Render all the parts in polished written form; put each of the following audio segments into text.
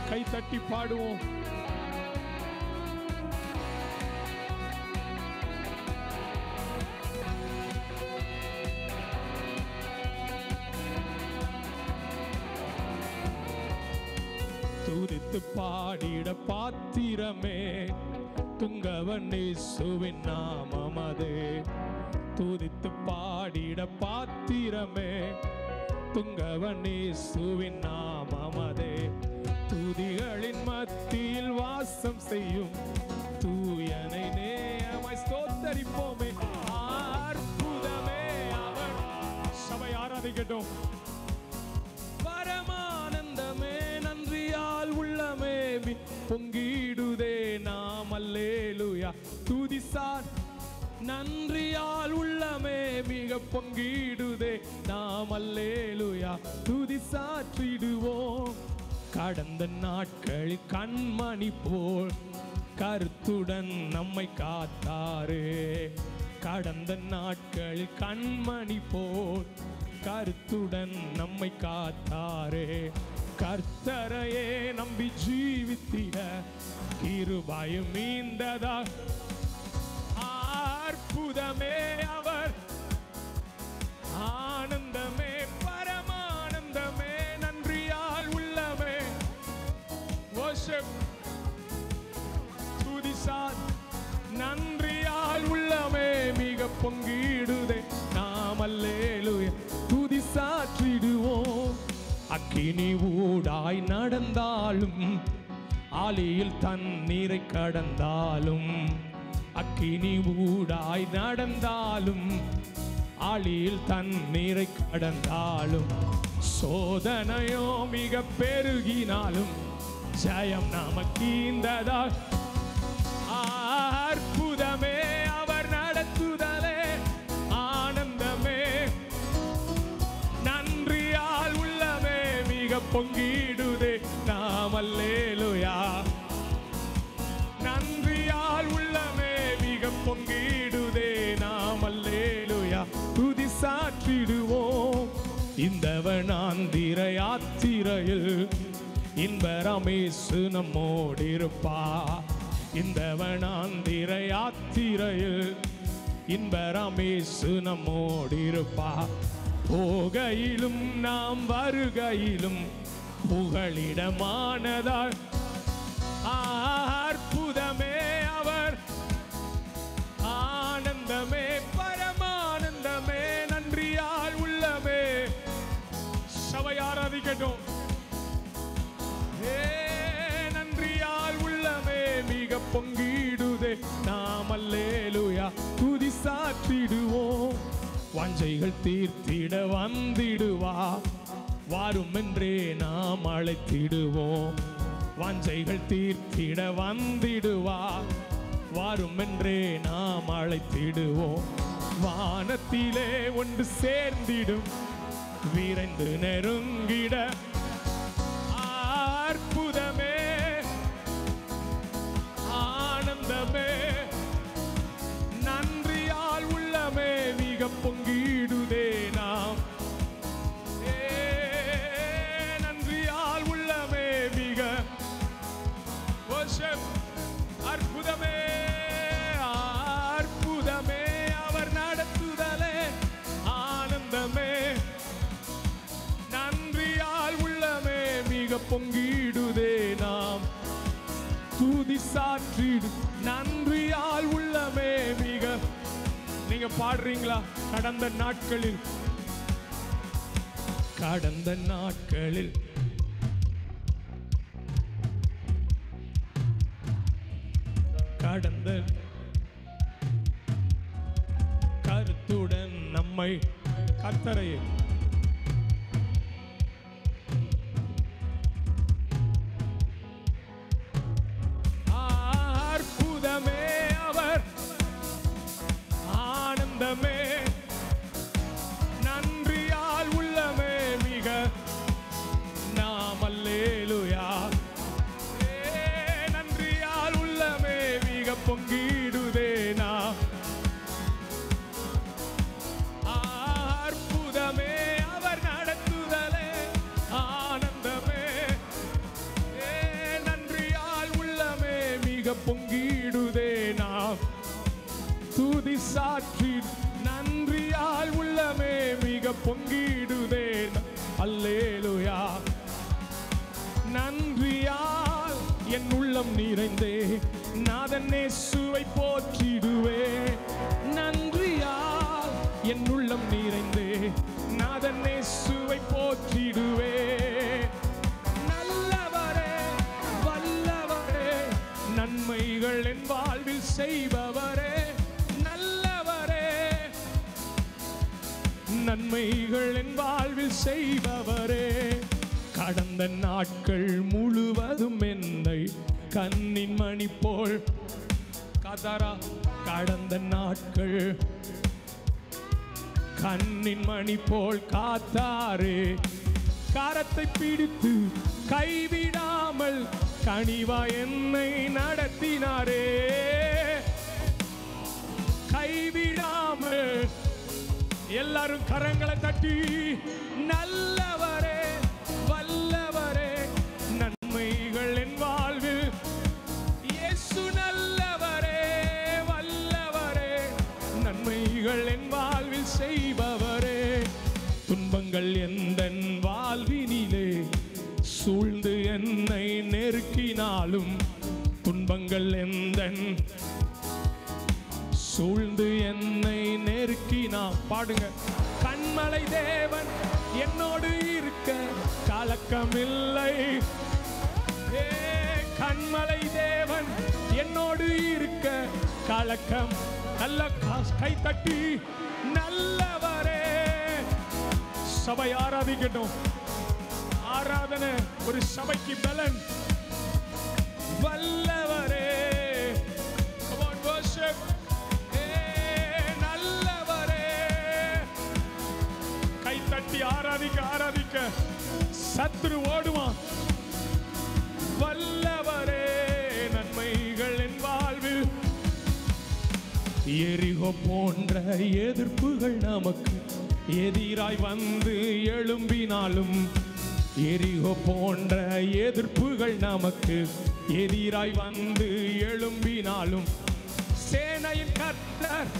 கை தட்டி பாடுவோம். துதித்து பாடிட பாத்திரமே துங்கவன் இயேசுவின் நாமமதே. துதித்து பாடிட பாத்திரமே துங்கவன் இயேசுவின் நாமமதே. துதிகளின் மத்தியில் வாசம் செய்யும் தூயனை நேயமாய் ஸ்தோத்தரிப்போமே. அற்புதமே அவர். சபை ஆராதிக்கட்டும். பரமானந்தமே நன்றியால் உள்ளமே பொங்கிடுதே நாம் அல்லேலூயா. துதிசார் நன்றியால் உள்ளமே மிக பொங்கிடுதே நாம் அல்லேலூயா. துதி சாற்றிடுவோம். கடந்த நாட்களில் கண்மணி போல் கருத்துடன் நம்மை காத்தாரே. கடந்த நாட்களில் கண்மணி போல் கருத்துடன் நம்மை காத்தாரே. கர்த்தரையே நம்பி ஜீவித்திட கிருபையும் மீந்ததா. அற்புதமே அவர். ஆனந்தமே பரமானந்தமே நன்றியால் உள்ளமே. worship துதிசார் நன்றியால் உள்ளமே மிக பொங்கிடுதே நாம் அல்லேலூயா. துதி சாற்றிடுவோம். அக்கினி ஊடாய் நடந்தாலும் ஆலியில் தண்ணீரை கடந்தாலும். அக்கினி ஊடாய் நடந்தாலும் ஆலியில் தண்ணீரை கடந்தாலும். சோதனையோ மிக பெருகினாலும் ஜெயம் நமக்கீந்ததா. அற்புதமே அவர் நடத்துதலே. ஆனந்தமே நன்றியால் உள்ளமே மிக பொங்கிடுதே நாம் அல்லேலூயா. நன்றியால் உள்ளமே மிக பொங்கிடுதே நாம் அல்லேலூயா. துதி சாற்றிடுவோம். இந்த வனாந்திர யாத்திரையில் இன்பரமேசு நம்மோடிருப்பா. இந்த வனாந்திர யாத்திரையில் இன்பரமேசு நம்மோடிருப்பா. போகையிலும் நாம் வருகையிலும் புகழிடமானதால். அற்புதமே அவர். ஆனந்தமே பரமானந்தமே நன்றியால் உள்ளமே. சபை ஆராதிக்கட்டும். நன்றியால் உள்ளமே மிக பொங்கிடுதே நாம் அல்லேலூயா. துதி சாற்றிடுவோம். வாஞ்சைகள் தீர்த்திட வந்திடுவா. வாரும் என்றே நாம் அழைத்திடுவோம். வாஞ்சைகள் தீர்த்திட வந்திடுவா. வாரும் என்றே நாம் அழைத்திடுவோம். வானத்திலே ஒன்று சேர்ந்திடும் விரைந்து நெருங்கிட. அற்புதமே ஆனந்தமே நன்றியால் உள்ளமே மிக பொங்கிடுதே நாம். நன்றியால் உள்ளமே மிக. அற்புதமே அற்புதமே அவர் நடத்துதலே. ஆனந்தமே நன்றியால் உள்ளமே மிக பொங்கிடுதே நாம். துதி சாற்றிடு நன்றியால் உள்ளமே மிக. நீங்க பாடுறீங்களா? கடந்த நாட்களில் கடந்த நாட்களில் கடந்த கருத்துடன் நம்மை கர்த்தரையே அற்புதமே அவர். ஆனந்தமே நன்றியால் உள்ளமே மிக நாம் அல்லேலூயா. நன்றியால் உள்ளமே மிக பொங்கிடுதே நாம். அற்புதமே அவர் நடத்துதலே. ஆனந்தமே மிக பொங்கிடுதே நாம் துதி சாற்றி நன்றியால் உள்ளமே மிக பொங்கிடுதே அல்லேலூயா நன்றியால் என் உள்ளம் நிறைந்தே நாதன் இயேசுவை போற்றிடுவே நன்றியால் என் உள்ளம் நிறைந்தே நாதன் இயேசுவை போற்றிடுவே நல்லவரே வல்லவரே நன்மைகள் என் வாழ்வில் செய்பவரே நல்லவரே நன்மைகள் என் வாழ்வில் செய்பவரே கடந்த நாட்கள் முழுவதும் என்னை கண்ணின் மணி போல் கதரா கடந்த நாட்கள் கண்ணின் மணி போல் காத்தாரே கரத்தை பிடித்து கைவிடாமல் கனிவா என்னை நடத்தினாரே கைவிடாமல் எல்லாரும் கரங்களை தட்டி நல்லவரே வல்லவரே நன்மைகள் என் வாழ்வில் இயேசு நல்லவரே வல்லவரே நன்மைகள் என் வாழ்வில் செய்பவரே துன்பங்கள் எந்தன் வாழ்வினிலே சூழ்ந்து என்னை நெருக்கினாலும் துன்பங்கள் எந்தன் சூழ்ந்து என்னை நெருக்கினா பாடுங்க கண்மலை தேவன் என்னோடு இருக்க கலக்கமில்லை கண்மலை தேவன் என்னோடு இருக்க கலக்கம் நல்ல கை தட்டி நல்லவரே சபை ஆராதிக்கட்டும் ஆராதனை ஒரு சபைக்கு பலன் வல்லவரே come on worship நல்லவரே கை தட்டி ஆராதிக்க ஆராதிக்க சத்துரு ஓடுவான் வல்லவரே நன்மைகள் என் வாழ்வில் எரிகோ போன்ற எதிர்ப்புகள் நமக்கு எதிராய் வந்து எழும்பினாலும் எரிகோ போன்ற எதிர்ப்புகள் நமக்கு எதிராய் வந்து எழும்பினாலும் சேனையின் கர்த்தர்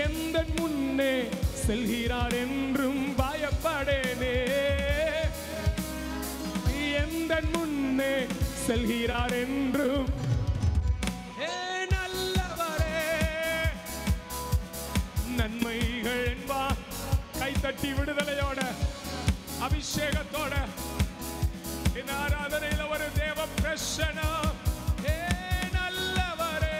எந்த முன்னே செல்கிறார் என்றும் பயப்படேனே எந்த முன்னே செல்கிறார் என்றும் நல்லவரே நன்மைகள் என்பா கை தட்டி விடுதலையோட அபிஷேகத்தோட இந்த ஆராதனையில ஒரு தேவ பிரசன்னம் நல்லவரே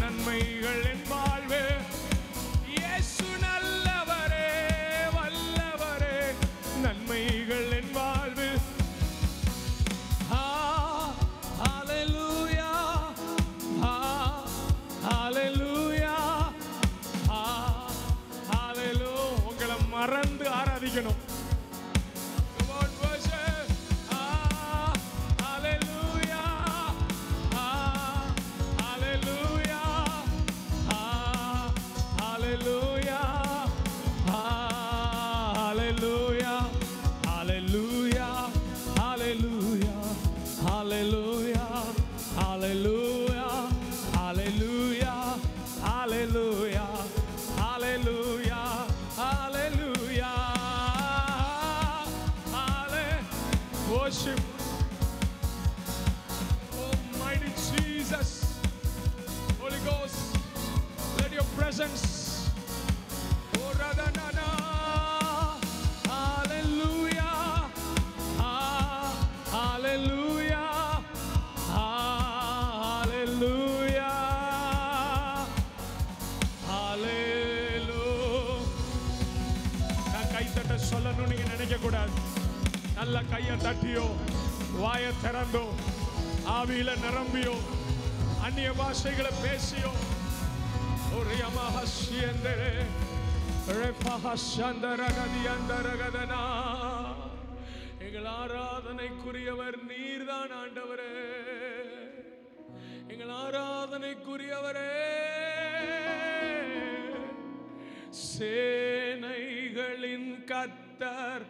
நன்மைகள் என் வாழ்வு இயேசு நல்லவரே வல்லவரே நன்மைகள் என் வாழ்வு ஹalleluya ஹalleluya ஹalleluya உங்களை மறந்து ஆராதிக்கணும் Worship, Almighty Jesus, Holy Ghost, let your presence, oh Radhanana, Hallelujah, Hallelujah, Hallelujah, Hallelujah. நான் கை தட்ட சொல்லணும்னு நீங்க நினைக்க கூடாது. நல்ல கையை தட்டியோ வாயை திறந்தோ ஆவியில நிரம்பியோ அந்நிய பாஷைகளை பேசியோ ஒரு யமஹஸ்யந்தரே ரெஃபஹஷந்தரகதியந்தரகதனா எங்கள் ஆராதனைக்குரியவர் நீர்தான் ஆண்டவரே எங்கள் ஆராதனைக்குரியவரே சேனைகளின் கர்த்தர்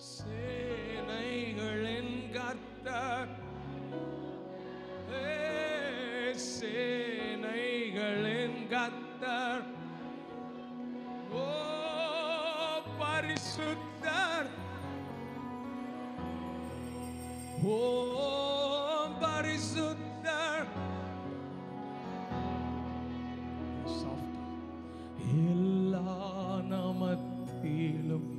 சேனைகளின் கர்த்தர் பரிசுத்தர், ஓ பரிசுத்தர், ஓ பரிசுத்தர். எல்லா நாமத்திலும்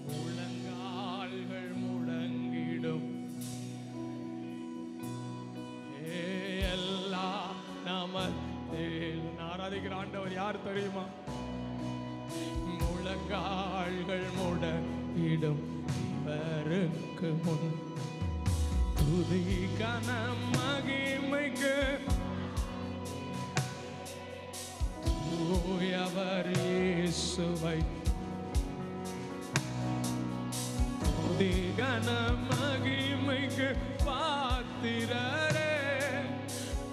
முழங்கால்கள் முழங்கிடும். எல்லா நாமத்திலும் ஆராதிக்கிற ஆண்டவர் யார் தெரியுமா? முழங்கால்கள் முழங்கிடும் இவருக்கு முன் துதி கன மகிமைக்கு தூயவர் இயேசுவை துதி கன மகிமைக்கு பாத்திரரே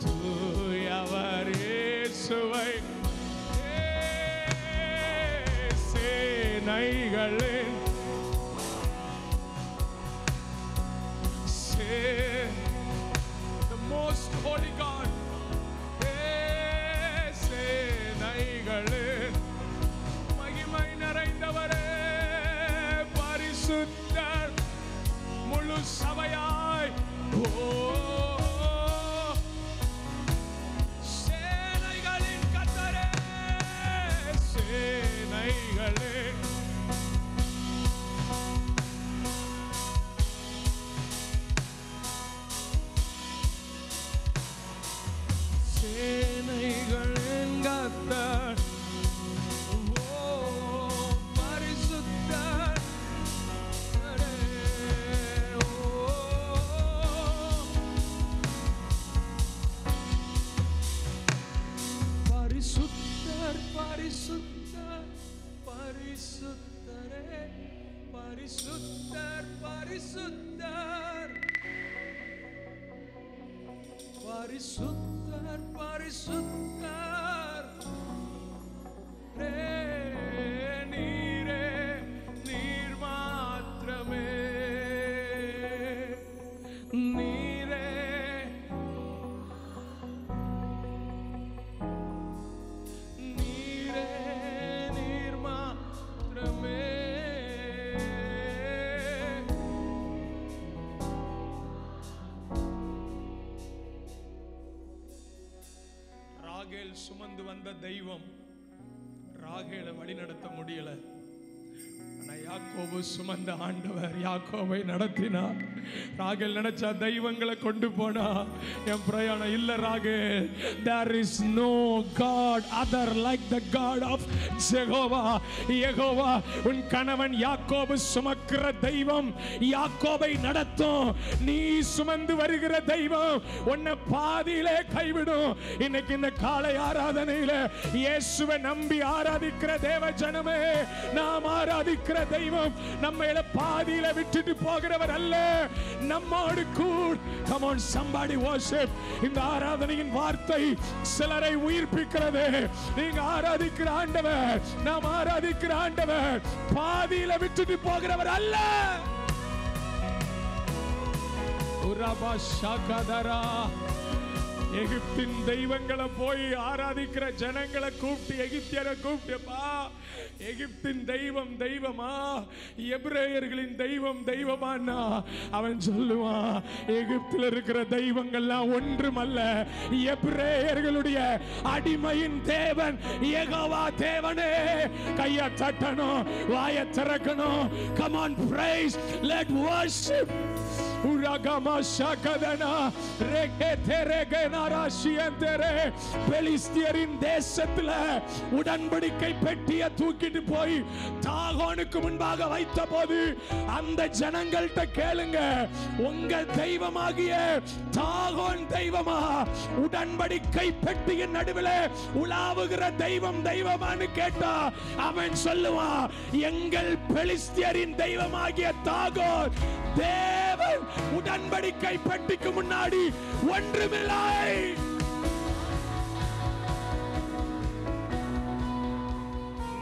தூயவர் இயேசுவை சேனைகளின் the most holy God, சேனைகளின் மகிமை நிறைந்தவரே பரிசுத்தர் முழு சபையாய் சேனைகளின் கர்த்தரே சேனைகளின் சேனைகளின் கர்த்தர், ஓ பரிசுத்தர், ஓ பரிசுத்தர் பரிசுத்தர் பரிசுத்தரே பரிசுத்தர் பரிசுத்தர் பரிசுத்தர் பரிசுத்தர் நீரே நீர் மாத்திரமே நீரே நீரே நீர் மாத்திரமே ராகேல் சுமந்து வந்த தெய்வம் ராகேலை வழி நடத்த முடியல. யாக்கோபு சுமந்த ஆண்டவர் யாக்கோபை நடத்தினார். ராகேல் நினைச்சா தெய்வங்களை கொண்டு போனா என் பிரயாணம் இல்ல. ராகேல், there is no God other like the God of Jehovah. Jehovah உன் கணவன் யாக்கோபு சுமக்கிற தெய்வம் யாக்கோபை நடத்தும். நீ சுமந்து வருகிற தெய்வம் உன்னை பாதியிலே கைவிடும். இன்னைக்கு இந்த காலை ஆராதனையில இயேசுவை நம்பி ஆராதிக்கிற தேவ ஜனமே, நாம் ஆராதிக்கிற தெய்வம் நம்மையில பாதியில விட்டுட்டு போகிறவர் அல்ல, நம்மோடு கூட. Come on somebody worship. இந்த ஆராதனையின் வார்த்தை சிலரை உயிர்ப்பிக்கிறது. நீங்க ஆராதிக்கிற ஆண்டவர், நாம் ஆராதிக்கிற ஆண்டவர் பாதியில விட்டுட்டு போகிறவர் அல்ல. உரபா ஷகதரா எகிப்தின் தெய்வங்களை போய் ஆராதிக்கிற ஜனங்களை கூப்பிட்டு எகிப்தியரை கூப்பிட்டுப்பா, எகிப்தின் தெய்வம் தெய்வமா, எபிரேயர்களின் தெய்வம் தெய்வமானா அவன் சொல்லுவான், எகிப்தில் இருக்கிற தெய்வங்கள்லாம் ஒன்றுமல்ல, எபிரேயர்களுடைய அடிமையின் தேவன் யெகோவா தேவனே. கையை தட்டணும், வாயை திறக்கணும். Come on praise, let worship. பெலிஸ்தியரின் தேசத்துல உடன்படிக்கை பெட்டியை தூக்கிட்டு போய் தாகோனுக்கு முன்பாக வைத்த போது அந்த ஜனங்கள்ட்ட கேளுங்க, உங்க தெய்வமாகிய தாகோன் தெய்வமா, உடன்படிக்கை பெட்டியின் நடுவில் உலாவுகிற தெய்வம் தெய்வமானு கேட்டா அவன் சொல்லுவான், எங்கள் பெலிஸ்தியரின் தெய்வமாகிய தாகோன் தேவன் உடன்படிக்கை பெட்டிக்கு முன்னாடி ஒன்றுமில்லை.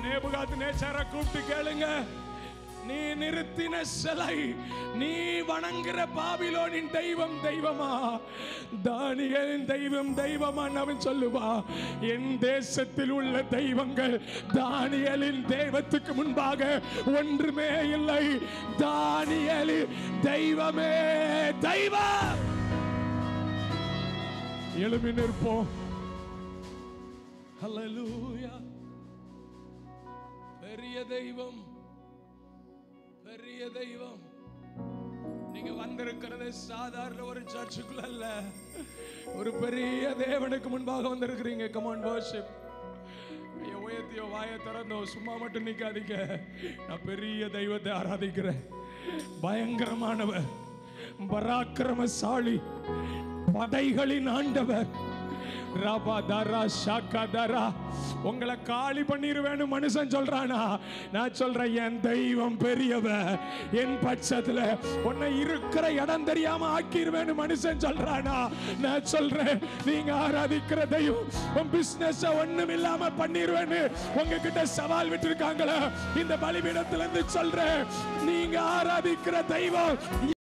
நேபுகாத்நேச்சாரை கூப்பிட்டு கேளுங்க, நீ நிறுத்தின சிலை, நீ வணங்குற பாபிலோனின் தெய்வம் தெய்வமா, தானியேலின் தெய்வம் தெய்வமா அவன் சொல்லுவா. என் தேசத்தில் உள்ள தெய்வங்கள் தானியேலின் தெய்வத்துக்கு முன்பாக ஒன்றுமே இல்லை. தானியேலின் தெய்வமே தெய்வம். எழுப்பி நிற்போம். ஹல்லேலூயா. பெரிய தெய்வம், பெரிய தெய்வம். நீங்க வந்திருக்கிறது சாதாரண ஒரு சர்ச்சுக்குள்ள அல்ல, ஒரு பெரிய தேவனுக்கு முன்பாக வந்திருக்கிறீங்க. Come on worship. கையை உயர்த்தியோ வாயை திறந்தோ சும்மா மட்டும் நிக்காதீங்க. நான் பெரிய தெய்வத்தை ஆராதிக்கிறேன். பயங்கரமானவர், பராக்கிரமசாலி, படைகளின் ஆண்டவர். உங்களை காலி பண்ணிருவேன்னு மனுஷன் சொல்றானா? நான் சொல்றேன், என் தெய்வம் பெரியவர். என் பட்சத்துல உன்னை இருக்கிற இடம் தெரியாம ஆக்கிருவேன்னு மனுஷன் சொல்றானா? நான் சொல்றேன், நீங்க ஆராதிக்கிற தெய்வம் உன் பிசினஸ் ஒண்ணும் இல்லாம பண்ணிருவேன்னு உங்ககிட்ட சவால் விட்டு இருக்காங்களா? இந்த பலிபீடத்துல இருந்து சொல்றேன், நீங்க ஆராதிக்கிற தெய்வம்